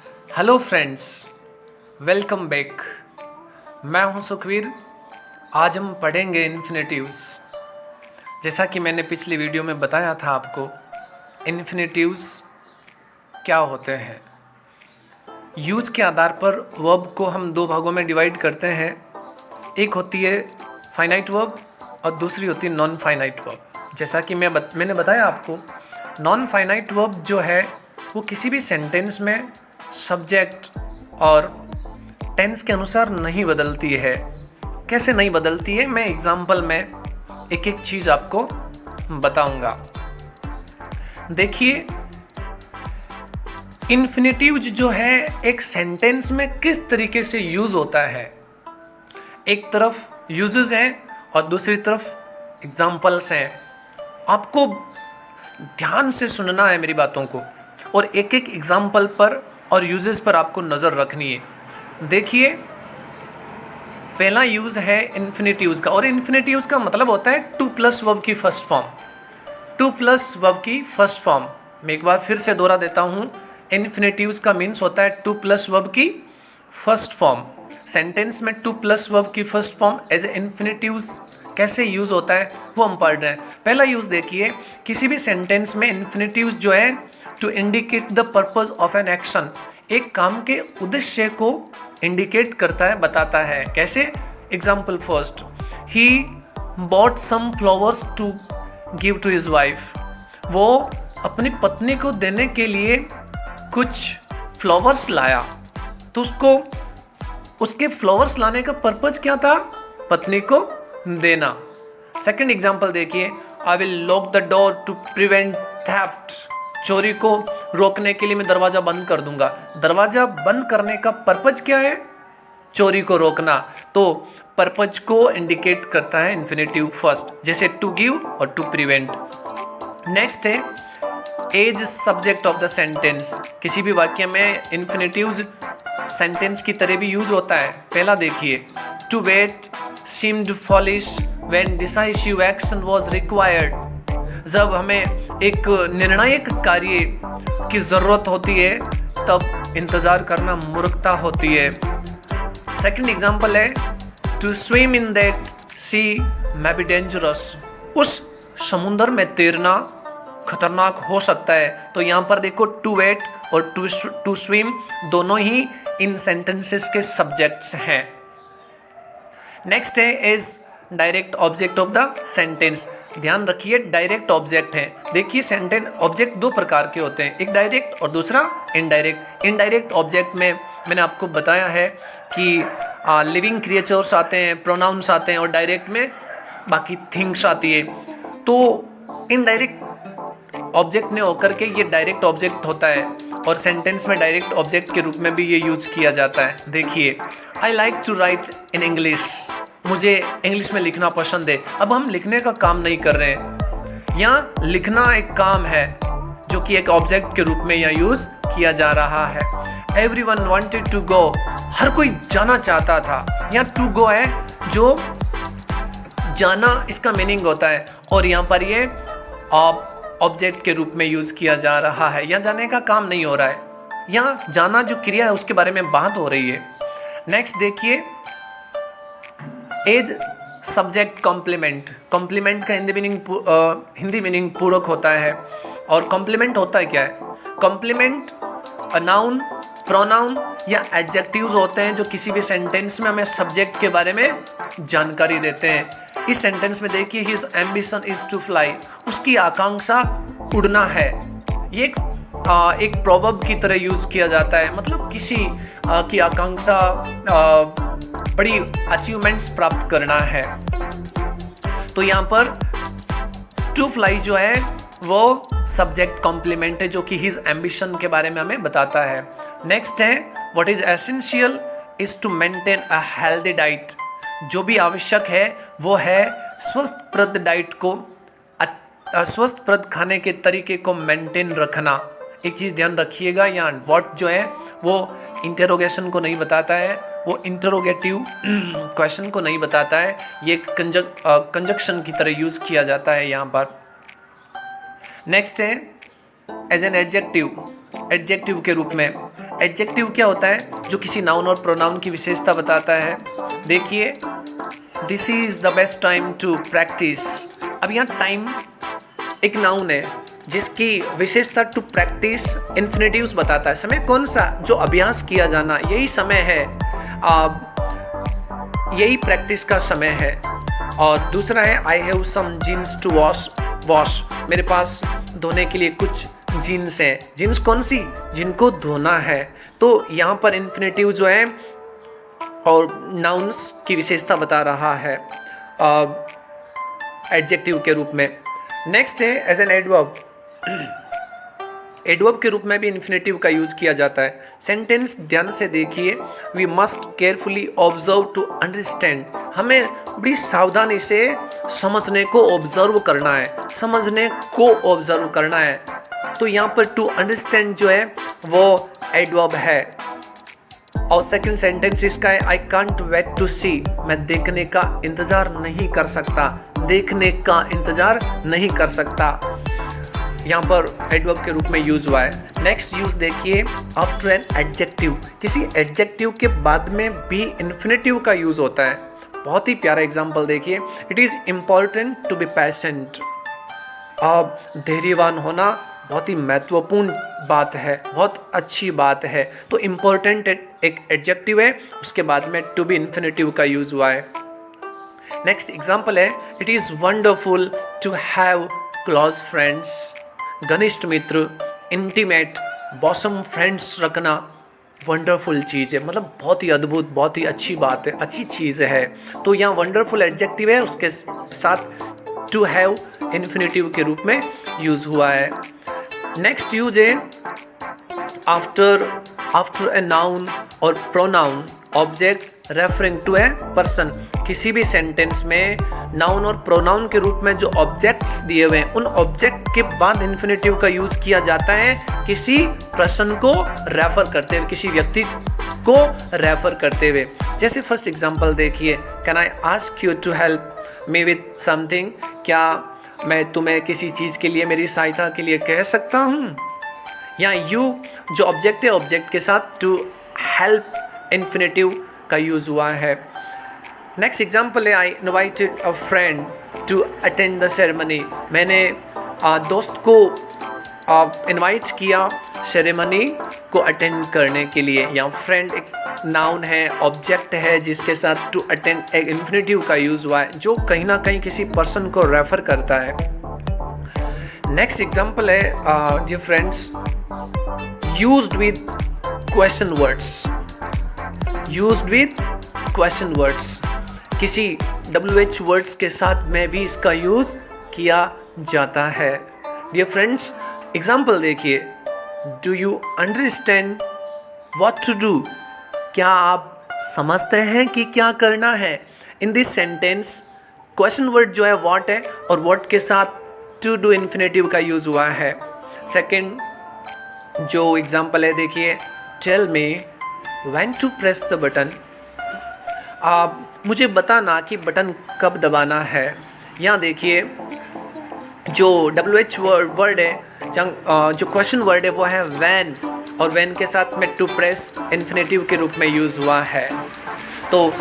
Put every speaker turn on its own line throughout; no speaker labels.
Hello friends, welcome back. मैं हूं सुखवीर। आज हम पढ़ेंगे इन्फिनेटिव्स। जैसा कि मैंने पिछली वीडियो में बताया था आपको, इन्फिनेटिव्स क्या होते हैं। यूज के आधार पर वर्ब को हम दो भागों में डिवाइड करते हैं। एक होती है फाइनाइट वर्ब और दूसरी होती है नॉन फाइनाइट वर्ब। जैसा कि मैंने बताया आपको, नॉन फाइनाइट वर्ब जो है वो किसी भी सेंटेंस में सब्जेक्ट और टेंस के अनुसार नहीं बदलती है। कैसे नहीं बदलती है, मैं एग्जाम्पल में एक एक चीज़ आपको बताऊंगा। देखिए, इन्फिनेटिव जो है एक सेंटेंस में किस तरीके से यूज़ होता है। एक तरफ यूजेस हैं और दूसरी तरफ एग्जाम्पल्स हैं। आपको ध्यान से सुनना है मेरी बातों को और एक एक एग्जाम्पल पर और यूजेस पर आपको नज़र रखनी है। देखिए, पहला यूज़ है इन्फिनेटिव्स का, और इन्फिनेटिव्स का मतलब होता है टू प्लस वर्ब की first form. To plus verb की फर्स्ट फॉर्म, मैं एक बार फिर से दोहरा देता हूँ। इन्फिनेटिव्स का मीन्स होता है टू प्लस वर्ब की फर्स्ट फॉर्म। सेंटेंस में टू प्लस वर्ब की first form as a infinitives कैसे यूज़ होता है वो हम पढ़ रहे हैं। पहला यूज़ देखिए, किसी भी सेंटेंस में इन्फिनेटिव्स जो है to indicate the purpose of an action, एक काम के उद्देश्य को इंडिकेट करता है, बताता है। कैसे? Example first, he bought some flowers to give to his wife. वो अपनी पत्नी को देने के लिए कुछ फ्लावर्स लाया, तो उसके फ्लावर्स लाने का पर्पज क्या था? पत्नी को देना। सेकंड एग्जाम्पल देखिए, I will lock the door to prevent theft. चोरी को रोकने के लिए मैं दरवाज़ा बंद कर दूंगा। दरवाज़ा बंद करने का पर्पज क्या है? चोरी को रोकना। तो पर्पज को इंडिकेट करता है इन्फिनेटिव फर्स्ट, जैसे टू गिव और टू प्रिवेंट। नेक्स्ट है as subject of the sentence. किसी भी वाक्य में इन्फिनेटिव सेंटेंस की तरह भी यूज होता है। पहला देखिए, to wait seemed foolish when decisive action was required। जब हमें एक निर्णायक कार्य की ज़रूरत होती है तब इंतज़ार करना मूर्खता होती है। सेकंड एग्जाम्पल है, to swim in that sea may be dangerous। उस समुद्र में तैरना खतरनाक हो सकता है। तो यहाँ पर देखो, टू वेट और टू स्विम दोनों ही इन सेंटेंसेस के सब्जेक्ट्स हैं। नेक्स्ट है is direct object of the sentence. ध्यान रखिए, डायरेक्ट ऑब्जेक्ट है। देखिए, सेंटेंस ऑब्जेक्ट दो प्रकार के होते हैं, एक डायरेक्ट और दूसरा इनडायरेक्ट। इनडायरेक्ट ऑब्जेक्ट में मैंने आपको बताया है कि लिविंग क्रिएचर्स आते हैं, प्रोनाउंस आते हैं, और डायरेक्ट में बाकी थिंग्स आती है। तो इनडायरेक्ट ऑब्जेक्ट ने होकर के ये डायरेक्ट ऑब्जेक्ट होता है, और सेंटेंस में डायरेक्ट ऑब्जेक्ट के रूप में भी ये यूज किया जाता है। देखिए, I like to write in English. मुझे इंग्लिश में लिखना पसंद है। अब हम लिखने का काम नहीं कर रहे हैं, यहाँ लिखना एक काम है जो कि एक ऑब्जेक्ट के रूप में यहाँ यूज किया जा रहा है। Everyone wanted to go. हर कोई जाना चाहता था। यहाँ टू गो है, जो जाना इसका मीनिंग होता है, और यहाँ पर ये ऑब्जेक्ट के रूप में यूज किया जा रहा है। यहाँ जाने का काम नहीं हो रहा है, यहाँ जाना जो क्रिया है उसके बारे में बात हो रही है। नेक्स्ट देखिए, एज सब्जेक्ट कॉम्प्लीमेंट। कॉम्प्लीमेंट का हिंदी मीनिंग पूरक होता है। और कॉम्प्लीमेंट होता है क्या है? कॉम्प्लीमेंट नाउन, प्रोनाउन या एडजेक्टिव्स होते हैं जो किसी भी सेंटेंस में हमें सब्जेक्ट के बारे में जानकारी देते हैं। इस सेंटेंस में देखिए, his ambition is to fly. उसकी आकांक्षा उड़ना है। ये एक प्रोवर्ब की तरह यूज किया जाता है, मतलब किसी की आकांक्षा बड़ी अचीवमेंट्स प्राप्त करना है। तो यहाँ पर टू फ्लाई जो है वो सब्जेक्ट कॉम्प्लीमेंट है, जो कि हिज एम्बिशन के बारे में हमें बताता है। नेक्स्ट है, what is essential is to maintain a healthy diet. जो भी आवश्यक है वो है स्वस्थप्रद डाइट को, स्वस्थप्रद खाने के तरीके को मेंटेन रखना। एक चीज़ ध्यान रखिएगा, यहाँ व्हाट जो है वो इंटेरोगेशन को नहीं बताता है, वो इंटरोगेटिव क्वेश्चन को नहीं बताता है। ये कंजक्शन की तरह यूज़ किया जाता है यहाँ पर। नेक्स्ट है एज एन एडजेक्टिव, एडजेक्टिव के रूप में। एडजेक्टिव क्या होता है? जो किसी नाउन और प्रोनाउन की विशेषता बताता है। देखिए, this is the best time to practise. अब यहाँ टाइम एक नाउन है जिसकी विशेषता टू प्रैक्टिस इन्फिनेटिव्स बताता है। समय कौन सा? जो अभ्यास किया जाना, यही समय है, यही प्रैक्टिस का समय है। और दूसरा है I have some jeans to wash. मेरे पास धोने के लिए कुछ जीन्स हैं। जीन्स कौन सी? जिनको धोना है। तो यहाँ पर इन्फिनेटिव जो है और नाउन्स की विशेषता बता रहा है एडजेक्टिव के रूप में। नेक्स्ट है एज एन एडवर्ब। एडवर्ब के रूप में भी इन्फिनेटिव का यूज किया जाता है। सेंटेंस ध्यान से देखिए। We must carefully observe to understand. हमें बड़ी सावधानी से समझने को ऑब्जर्व करना है, समझने को ऑब्जर्व करना है। तो यहाँ पर टू अंडरस्टैंड जो है वो एडवर्ब है। और सेकंड सेंटेंस इसका है आई कांट वेट टू सी। मैं देखने का इंतजार नहीं कर सकता, देखने का इंतजार नहीं कर सकता। यहाँ पर एडवर्ब के रूप में यूज हुआ है। नेक्स्ट यूज देखिए, आफ्टर एन एडजेक्टिव। किसी एडजेक्टिव के बाद में भी इन्फिनेटिव का यूज होता है। बहुत ही प्यारा एग्जांपल देखिए, it is important to be patient. अब धैर्यवान होना बहुत ही महत्वपूर्ण बात है, बहुत अच्छी बात है। तो इम्पॉर्टेंट एक एडजेक्टिव है, उसके बाद में टू बी इन्फिनेटिव का यूज हुआ है। नेक्स्ट एग्जांपल है, it is wonderful to have close friends. घनिष्ठ मित्र, इंटीमेट, बॉसम फ्रेंड्स रखना वंडरफुल चीज़ है, मतलब बहुत ही अद्भुत, बहुत ही अच्छी बात है, अच्छी चीज़ है। तो यहाँ वंडरफुल एडजेक्टिव है, उसके साथ टू हैव इन्फिनेटिव के रूप में यूज हुआ है। नेक्स्ट यूज है आफ्टर ए नाउन और pronoun object referring to a person. किसी भी सेंटेंस में नाउन और प्रोनाउन के रूप में जो ऑब्जेक्ट्स दिए हुए हैं, उन ऑब्जेक्ट के बाद इन्फिनेटिव का यूज किया जाता है किसी पर्सन को रेफर करते हुए, किसी व्यक्ति को रेफर करते हुए। जैसे फर्स्ट एग्जांपल देखिए, can I ask you to help me with something. क्या मैं तुम्हें किसी चीज़ के लिए, मेरी सहायता के लिए कह सकता हूँ? यहाँ यू जो ऑब्जेक्ट है, ऑब्जेक्ट के साथ टू हेल्प इन्फिनेटिव का यूज हुआ है। नेक्स्ट एग्जाम्पल है, I invited a friend to attend the ceremony. मैंने दोस्त को इनवाइट किया सेरेमनी को अटेंड करने के लिए। यहाँ फ्रेंड एक नाउन है, ऑब्जेक्ट है, जिसके साथ टू अटेंड एक इन्फिनेटिव का यूज हुआ है, जो कहीं ना कहीं किसी पर्सन को रेफर करता है। नेक्स्ट एग्जाम्पल है, dear friends, used with question words. Used with question words, किसी WH वर्ड्स के साथ में भी इसका यूज किया जाता है। डियर फ्रेंड्स, एग्जाम्पल देखिए, do you understand what to do. क्या आप समझते हैं कि क्या करना है? In this sentence question word जो है व्हाट है, और व्हाट के साथ टू डू इन्फिनेटिव का यूज हुआ है। सेकंड जो एग्जाम्पल है देखिए, tell me when to press the button. आप मुझे बताना कि बटन कब दबाना है। यहाँ देखिए जो WH वर्ड है, जो क्वेश्चन वर्ड है वो है व्हेन, और व्हेन के साथ में टू प्रेस इन्फिनेटिव के रूप में यूज हुआ है। तो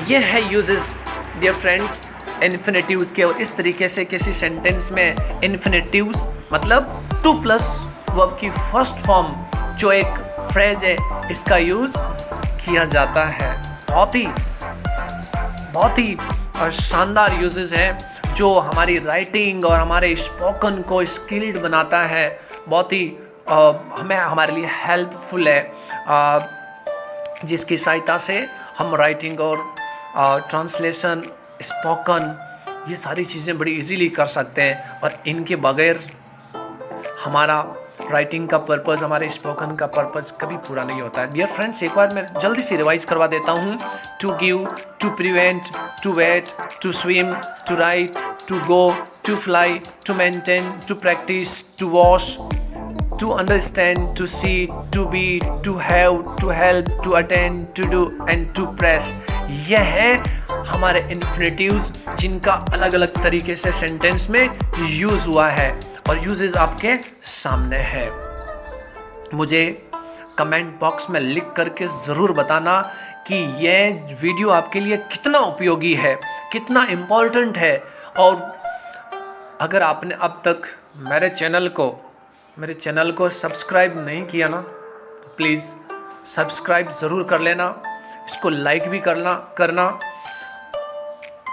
ये है यूजेस डियर फ्रेंड्स इन्फिनेटिव्स के। और इस तरीके से किसी सेंटेंस में इन्फिनेटिव्स मतलब टू प्लस वर्ब की फर्स्ट फॉर्म जो एक फ्रेज है, इसका यूज किया जाता है। बहुत ही शानदार यूजेस हैं जो हमारी राइटिंग और हमारे स्पोकन को स्किल्ड बनाता है। बहुत ही हमें हमारे लिए हेल्पफुल है, जिसकी सहायता से हम राइटिंग और ट्रांसलेशन, स्पोकन, ये सारी चीज़ें बड़ी इजीली कर सकते हैं। और इनके बगैर हमारा राइटिंग का पर्पज़, हमारे स्पोकन का पर्पज़ कभी पूरा नहीं होता है। डियर फ्रेंड्स, एक बार मैं जल्दी से रिवाइज करवा देता हूँ। To give, to prevent, to wait, to swim, to write, to go, to fly, to maintain, to practise, to wash, to understand, to see, to be, to have, to help, to attend, to do and to press. यह है हमारे infinitives जिनका अलग अलग तरीके से sentence में use हुआ है, और यूजेस आपके सामने है। मुझे कमेंट बॉक्स में लिख करके ज़रूर बताना कि ये वीडियो आपके लिए कितना उपयोगी है, कितना इम्पोर्टेंट है। और अगर आपने अब तक मेरे चैनल को सब्सक्राइब नहीं किया ना, तो प्लीज़ सब्सक्राइब ज़रूर कर लेना, इसको लाइक भी करना।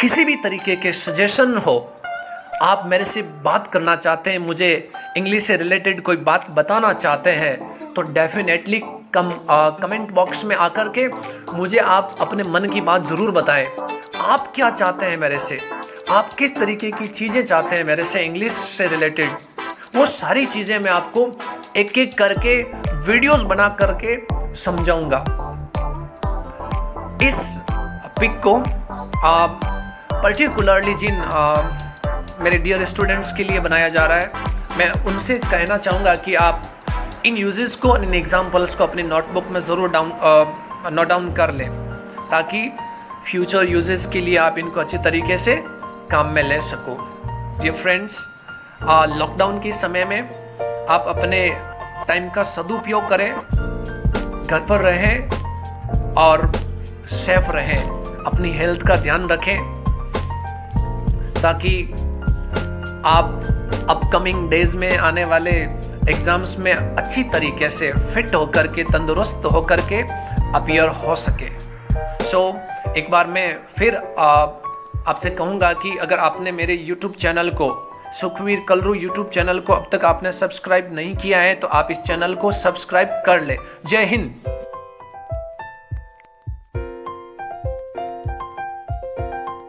किसी भी तरीके के सजेशन हो, आप मेरे से बात करना चाहते हैं, मुझे इंग्लिश से रिलेटेड कोई बात बताना चाहते हैं, तो डेफिनेटली कमेंट बॉक्स में आकर के मुझे आप अपने मन की बात ज़रूर बताएं। आप क्या चाहते हैं मेरे से, आप किस तरीके की चीज़ें चाहते हैं मेरे से इंग्लिश से रिलेटेड, वो सारी चीज़ें मैं आपको एक एक करके वीडियोस बना करके समझाऊंगा। इस पिक को पर्टिकुलरली जिन मेरे डियर स्टूडेंट्स के लिए बनाया जा रहा है, मैं उनसे कहना चाहूँगा कि आप इन यूजेस को, इन एग्जांपल्स को अपनी नोटबुक में ज़रूर नोट डाउन कर लें, ताकि फ्यूचर यूजेस के लिए आप इनको अच्छी तरीके से काम में ले सको। डियर फ्रेंड्स, लॉकडाउन के समय में आप अपने टाइम का सदुपयोग करें, घर पर रहें और सेफ रहें, अपनी हेल्थ का ध्यान रखें, ताकि आप अपकमिंग डेज में आने वाले एग्ज़ाम्स में अच्छी तरीके से फिट होकर के, तंदुरुस्त होकर के अपीयर हो सके। एक बार मैं फिर आपसे कहूँगा कि अगर आपने मेरे YouTube चैनल को, सुखवीर कलरू YouTube चैनल को अब तक आपने सब्सक्राइब नहीं किया है, तो आप इस चैनल को सब्सक्राइब कर ले। जय हिंद।